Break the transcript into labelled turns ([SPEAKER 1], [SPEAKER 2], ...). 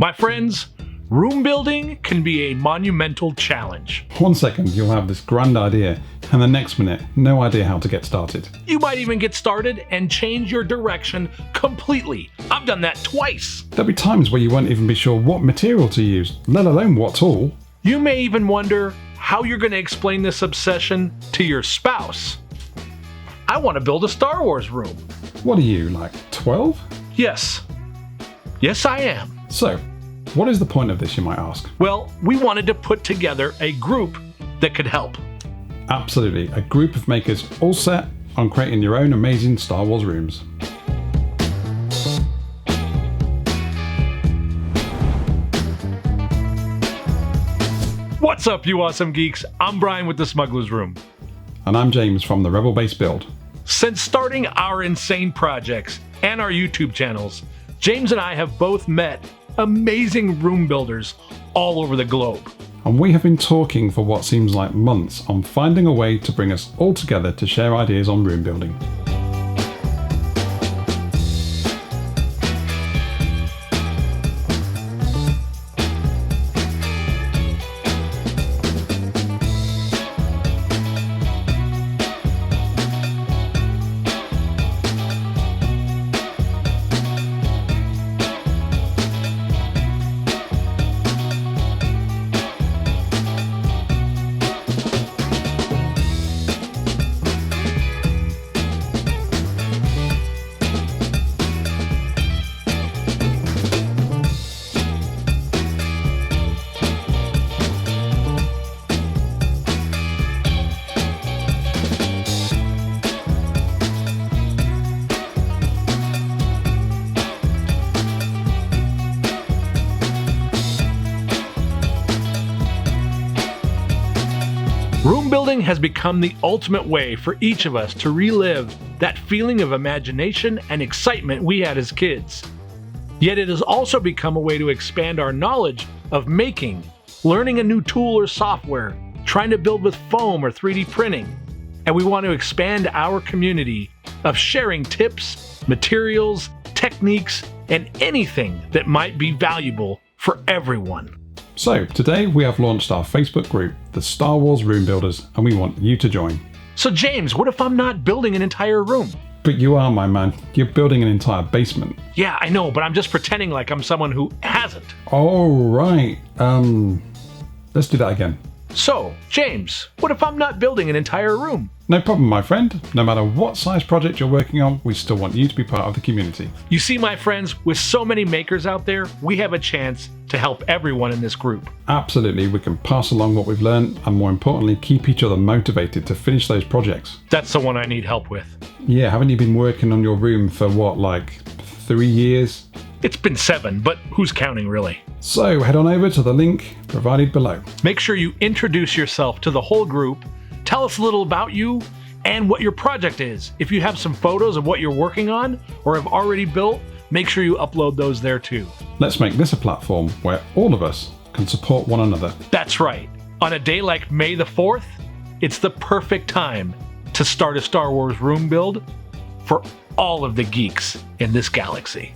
[SPEAKER 1] My friends, room building can be a monumental challenge.
[SPEAKER 2] 1 second, you'll have this grand idea, and the next minute, no idea how to get started.
[SPEAKER 1] You might even get started and change your direction completely. I've done that twice.
[SPEAKER 2] There'll be times where you won't even be sure what material to use, let alone what tool.
[SPEAKER 1] You may even wonder how you're going to explain this obsession to your spouse. I want to build a Star Wars room.
[SPEAKER 2] What are you, like 12?
[SPEAKER 1] Yes. Yes, I am.
[SPEAKER 2] So, what is the point of this, you might ask?
[SPEAKER 1] Well, we wanted to put together a group that could help.
[SPEAKER 2] Absolutely, a group of makers all set on creating your own amazing Star Wars rooms.
[SPEAKER 1] What's up, you awesome geeks? I'm Brian with the Smugglers Room.
[SPEAKER 2] And I'm James from the Rebel Base Build.
[SPEAKER 1] Since starting our insane projects and our YouTube channels, James and I have both met amazing room builders all over the globe.
[SPEAKER 2] And we have been talking for what seems like months on finding a way to bring us all together to share ideas on room building.
[SPEAKER 1] Room building has become the ultimate way for each of us to relive that feeling of imagination and excitement we had as kids. Yet it has also become a way to expand our knowledge of making, learning a new tool or software, trying to build with foam or 3D printing. And we want to expand our community of sharing tips, materials, techniques, and anything that might be valuable for everyone.
[SPEAKER 2] So, today we have launched our Facebook group, the Star Wars Room Builders, and we want you to join.
[SPEAKER 1] So James, what if I'm not building an entire room?
[SPEAKER 2] But you are, my man. You're building an entire basement.
[SPEAKER 1] Yeah, I know, but I'm just pretending like I'm someone who hasn't.
[SPEAKER 2] Oh, right. Let's do that again.
[SPEAKER 1] So, James, what if I'm not building an entire room?
[SPEAKER 2] No problem, my friend. No matter what size project you're working on, we still want you to be part of the community.
[SPEAKER 1] You see, my friends, with so many makers out there, we have a chance to help everyone in this group.
[SPEAKER 2] Absolutely, we can pass along what we've learned and more importantly, keep each other motivated to finish those projects.
[SPEAKER 1] That's the one I need help with.
[SPEAKER 2] Yeah, haven't you been working on your room for what, like 3 years?
[SPEAKER 1] It's been 7, but who's counting really?
[SPEAKER 2] So head on over to the link provided below.
[SPEAKER 1] Make sure you introduce yourself to the whole group, tell us a little about you and what your project is. If you have some photos of what you're working on or have already built, make sure you upload those there too.
[SPEAKER 2] Let's make this a platform where all of us can support one another.
[SPEAKER 1] That's right. On a day like May the 4th, it's the perfect time to start a Star Wars room build for all of the geeks in this galaxy.